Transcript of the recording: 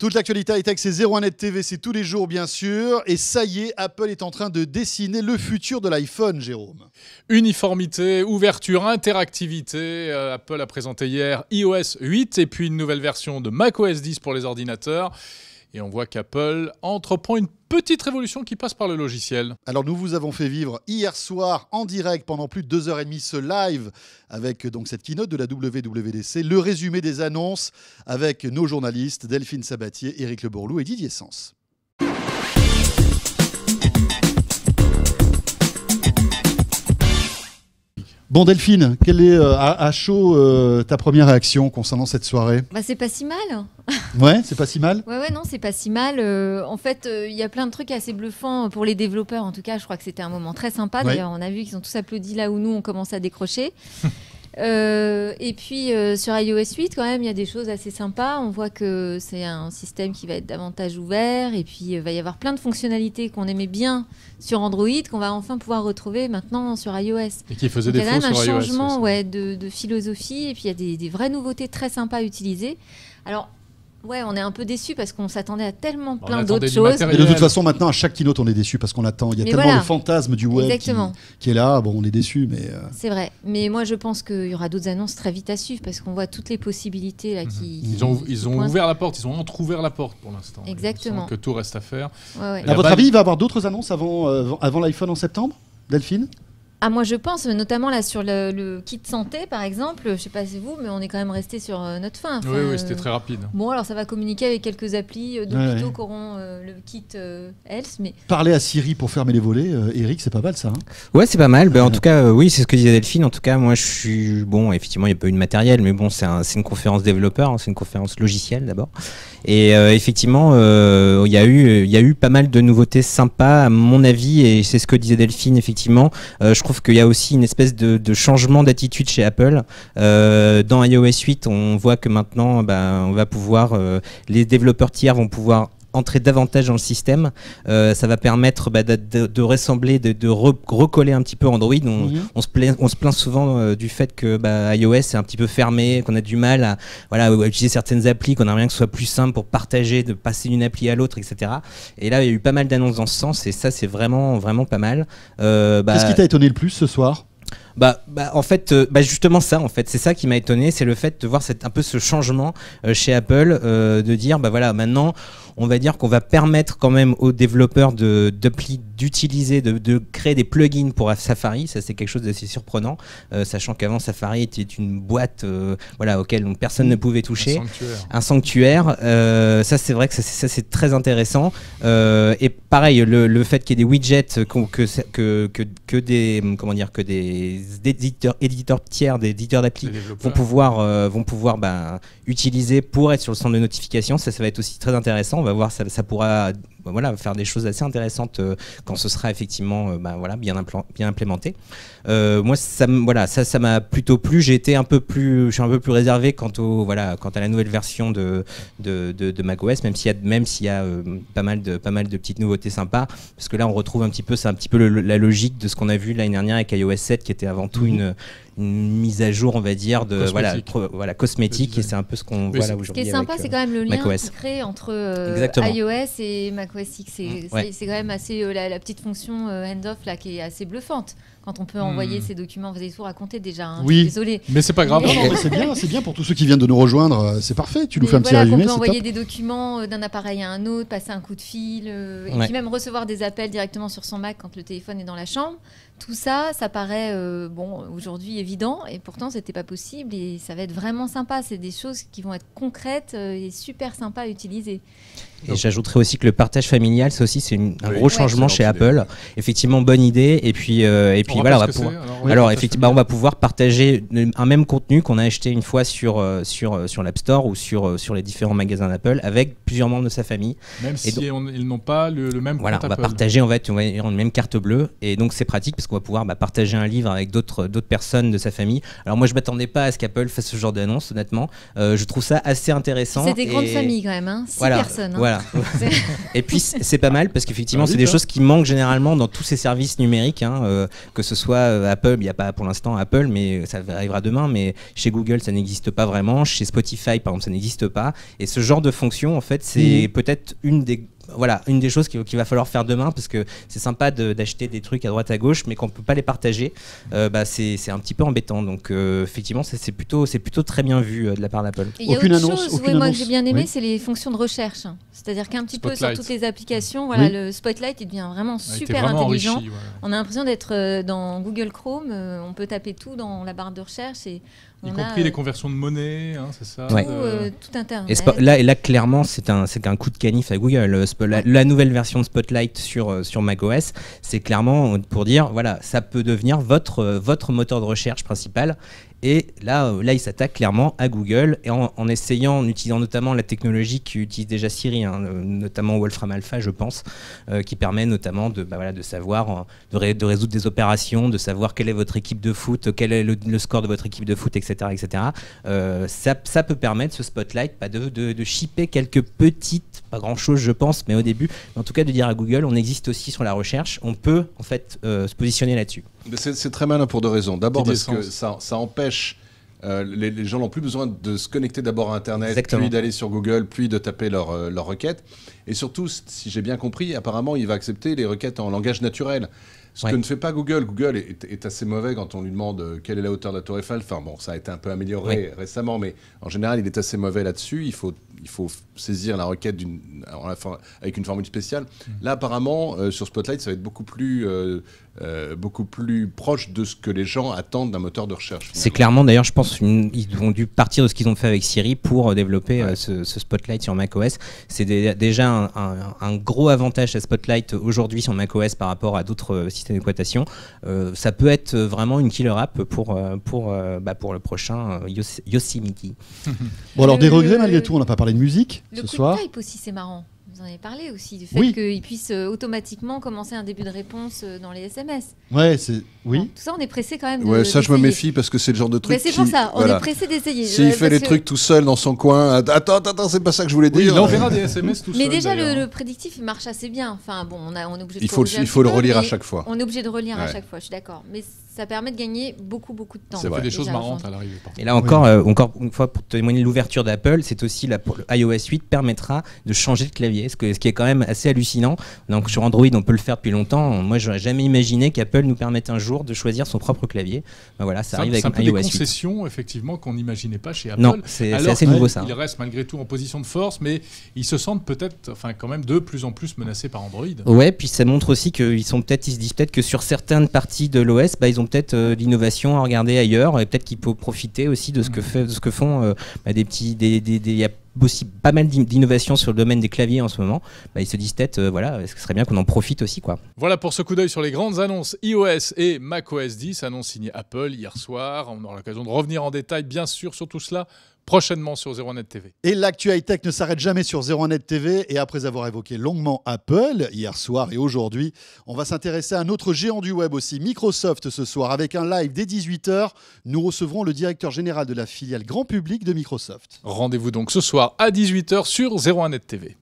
Toute l'actualité high-tech, c'est 01net TV, c'est tous les jours bien sûr. Et ça y est, Apple est en train de dessiner le futur de l'iPhone, Jérôme. Uniformité, ouverture, interactivité. Apple a présenté hier iOS 8 et puis une nouvelle version de macOS 10 pour les ordinateurs. Et on voit qu'Apple entreprend une petite révolution qui passe par le logiciel. Alors nous vous avons fait vivre hier soir en direct pendant plus de 2h30 ce live avec donc cette keynote de la WWDC, le résumé des annonces avec nos journalistes Delphine Sabatier, Éric Le Bourlou et Didier Sens. Bon Delphine, quelle est à chaud ta première réaction concernant cette soirée ? C'est pas si mal. Ouais, c'est pas si mal. Ouais, non, c'est pas si mal. En fait, il y a plein de trucs assez bluffants pour les développeurs. En tout cas, je crois que c'était un moment très sympa. D'ailleurs, on a vu qu'ils ont tous applaudi là où nous, on commence à décrocher. Et puis, sur iOS 8, quand même, il y a des choses assez sympas. On voit que c'est un système qui va être davantage ouvert. Et puis, il va y avoir plein de fonctionnalités qu'on aimait bien sur Android, qu'on va enfin pouvoir retrouver maintenant sur iOS. Et qui faisait défaut sur iOS. Il y a quand même un changement de philosophie. Et puis, il y a des vraies nouveautés très sympas à utiliser. Alors, ouais, on est un peu déçus parce qu'on s'attendait à tellement plein d'autres choses. Et de toute façon, maintenant, à chaque keynote, on est déçus parce qu'on attend. Il y a tellement le fantasme du web qui est là. Bon, on est déçus, mais... C'est vrai. Mais moi, je pense qu'il y aura d'autres annonces très vite à suivre parce qu'on voit toutes les possibilités là, qui... Ils ont ouvert la porte. Ils ont entrouvert la porte pour l'instant. Exactement. Que tout reste à faire. Ouais. À votre avis, il va y avoir d'autres annonces avant l'iPhone en septembre, Delphine ? Moi je pense, notamment là sur le kit santé par exemple, je sais pas si vous, mais on est quand même resté sur notre fin. Enfin, oui, c'était très rapide. Bon, alors ça va communiquer avec quelques applis d'hôpitaux qui auront le kit Health. Mais... Parler à Siri pour fermer les volets, Eric, c'est pas mal ça. Hein. Ouais, c'est pas mal. En tout cas, oui, c'est ce que disait Delphine. En tout cas, moi je suis. Bon, effectivement, il n'y a pas eu de matériel, mais bon, c'est une conférence développeur, c'est une conférence logicielle d'abord. Et effectivement, il y a eu pas mal de nouveautés sympas, à mon avis, et c'est ce que disait Delphine, effectivement. Je trouve qu'il y a aussi une espèce de changement d'attitude chez Apple. Dans iOS 8, on voit que maintenant, on va pouvoir, les développeurs tiers vont pouvoir entrer davantage dans le système. Ça va permettre de ressembler, de recoller un petit peu Android. On se plaint souvent du fait que iOS est un petit peu fermé, qu'on a du mal à utiliser certaines applis, qu'on aimerait bien que ce soit plus simple pour partager, de passer d'une appli à l'autre, etc. Et là, il y a eu pas mal d'annonces dans ce sens et ça, c'est vraiment, vraiment pas mal. Qu'est-ce qui t'a étonné le plus ce soir ? En fait, justement ça, en fait, c'est ça qui m'a étonné, c'est le fait de voir un peu ce changement chez Apple, de dire, maintenant, on va dire qu'on va permettre quand même aux développeurs d'appli d'utiliser, de créer des plugins pour Safari. Ça, c'est quelque chose d'assez surprenant, sachant qu'avant Safari était une boîte, auquel personne ne pouvait toucher, un sanctuaire. Ça, c'est vrai que ça c'est très intéressant. Et pareil, le fait qu'il y ait des widgets que des éditeurs tiers, des éditeurs d'appli vont pouvoir utiliser pour être sur le centre de notification, ça va être aussi très intéressant. On va voir, ça pourra faire des choses assez intéressantes quand ce sera effectivement bien implémenté. Moi, ça m'a plutôt plu. Je suis un peu plus réservé quant à la nouvelle version de macOS, même s'il y a pas mal de petites nouveautés sympas, parce que là on retrouve c'est un petit peu la logique de ce qu'on a vu l'année dernière avec iOS 7, qui était avant tout une mise à jour, on va dire, cosmétique, et c'est un peu ce qu'on voit là aujourd'hui. Ce qui est sympa, c'est quand même le lien qui crée entre iOS et macOS X. C'est quand même assez la petite fonction hands-off là qui est assez bluffante. Quand on peut envoyer ces documents, vous avez tout raconté déjà. Hein, oui, désolé. Mais c'est pas grave. C'est bien pour tous ceux qui viennent de nous rejoindre. C'est parfait. Tu nous fais un petit résumé. On peut envoyer des documents d'un appareil à un autre, passer un coup de fil, et puis même recevoir des appels directement sur son Mac quand le téléphone est dans la chambre. Tout ça, ça paraît aujourd'hui évident, et pourtant c'était pas possible, et ça va être vraiment sympa. C'est des choses qui vont être concrètes et super sympas à utiliser. Et j'ajouterais aussi que le partage familial, c'est un gros changement chez Apple. Effectivement, bonne idée. Et puis voilà, on va pouvoir partager un même contenu qu'on a acheté une fois sur l'App Store ou sur les différents magasins d'Apple avec plusieurs membres de sa famille. Même si ils n'ont pas le même compte Apple. On va partager, on va avoir une même carte bleue. Et donc c'est pratique parce qu'on va pouvoir partager un livre avec d'autres personnes personnes de sa famille. Alors moi je m'attendais pas à ce qu'Apple fasse ce genre d'annonce, honnêtement. Je trouve ça assez intéressant. C'est des grandes familles quand même, hein. 6 personnes. Hein. Voilà. Et puis c'est pas mal parce qu'effectivement c'est des choses qui manquent généralement dans tous ces services numériques, hein, que ce soit Apple, il n'y a pas pour l'instant Apple, mais ça arrivera demain. Mais chez Google ça n'existe pas vraiment, chez Spotify par exemple ça n'existe pas. Et ce genre de fonction en fait c'est peut-être une des choses qu'il va falloir faire demain, parce que c'est sympa d'acheter des trucs à droite à gauche, mais qu'on ne peut pas les partager. C'est un petit peu embêtant. Donc effectivement, c'est plutôt très bien vu de la part d'Apple. Il y a autre chose moi, que j'ai bien aimé, c'est les fonctions de recherche. C'est-à-dire qu'un petit peu sur toutes les applications, le Spotlight il devient vraiment super intelligent. Enrichi, on a l'impression d'être dans Google Chrome. On peut taper tout dans la barre de recherche et y compris les conversions de monnaie, hein, c'est ça. Tout Internet. Et là, clairement, c'est un coup de canif à Google. La nouvelle version de Spotlight sur macOS, c'est clairement pour dire, voilà, ça peut devenir votre moteur de recherche principal. Et là, il s'attaque clairement à Google, et en utilisant notamment la technologie qu'utilise déjà Siri, hein, notamment Wolfram Alpha, je pense, qui permet notamment de savoir, de résoudre des opérations, de savoir quelle est votre équipe de foot, quel est le score de votre équipe de foot, etc. Ça peut permettre, ce Spotlight, de shipper quelques petites, pas grand-chose je pense, mais au début, en tout cas de dire à Google, on existe aussi sur la recherche, on peut en fait se positionner là-dessus. C'est très malin pour deux raisons. D'abord parce que ça empêche les gens n'ont plus besoin de se connecter d'abord à Internet, Exactement. Puis d'aller sur Google, puis de taper leur requête. Et surtout, si j'ai bien compris, apparemment, il va accepter les requêtes en langage naturel. Ce que ne fait pas Google. Google est assez mauvais quand on lui demande quelle est la hauteur de la Tour Eiffel. Enfin bon, ça a été un peu amélioré récemment, mais en général, il est assez mauvais là-dessus. Il faut saisir la requête avec une formule spéciale. Là, apparemment, sur Spotlight, ça va être beaucoup plus proche de ce que les gens attendent d'un moteur de recherche. C'est clairement, d'ailleurs, je pense, ils ont dû partir de ce qu'ils ont fait avec Siri pour développer ce Spotlight sur macOS. C'est déjà un gros avantage à Spotlight aujourd'hui sur macOS par rapport à d'autres systèmes d'exploitation. Ça peut être vraiment une killer app pour le prochain Yosemite. Bon, alors des regrets malgré tout, on n'a pas parlé de musique ce soir. Le coup de type aussi, c'est marrant. Vous en avez parlé aussi, du fait qu'il puisse automatiquement commencer un début de réponse dans les SMS. Ouais, c'est... Oui. Bon, tout ça, on est pressé quand même de ça, je me méfie parce que c'est le genre de truc c'est pour ça, on est pressé d'essayer. S'il fait les trucs tout seul dans son coin, attends, c'est pas ça que je voulais dire. Il enverra des SMS tout seul. Mais déjà, le prédictif, il marche assez bien. Enfin, bon, on est obligé de il faut le relire à chaque fois. On est obligé de relire à chaque fois, je suis d'accord. Mais ça permet de gagner beaucoup de temps. Ça fait des choses marrantes à l'arrivée. Et là encore une fois, pour témoigner de l'ouverture d'Apple, c'est aussi le iOS 8 permettra de changer de clavier, ce qui est quand même assez hallucinant. Donc sur Android, on peut le faire depuis longtemps. Moi, j'aurais jamais imaginé qu'Apple nous permette un jour de choisir son propre clavier. Voilà, ça arrive avec iOS 8. C'est un peu des concessions, effectivement, qu'on n'imaginait pas chez Apple. Non, c'est assez nouveau ça. Ils restent malgré tout en position de force, mais ils se sentent peut-être, quand même de plus en plus menacés par Android. Ouais, puis ça montre aussi qu'ils se disent peut-être que sur certaines parties de l'OS, ils ont peut-être l'innovation à regarder ailleurs, et peut-être qu'il faut profiter aussi de ce que font il y a aussi pas mal d'innovations sur le domaine des claviers en ce moment. Ils se disent peut-être, ce serait bien qu'on en profite aussi, quoi. Voilà pour ce coup d'œil sur les grandes annonces iOS et macOS 10, annonce signée Apple hier soir. On aura l'occasion de revenir en détail, bien sûr, sur tout cela prochainement sur 01net TV. Et l'actu high-tech ne s'arrête jamais sur 01net TV. Et après avoir évoqué longuement Apple hier soir et aujourd'hui, on va s'intéresser à un autre géant du web aussi, Microsoft, ce soir. Avec un live dès 18h, nous recevrons le directeur général de la filiale grand public de Microsoft. Rendez-vous donc ce soir à 18h sur 01net TV.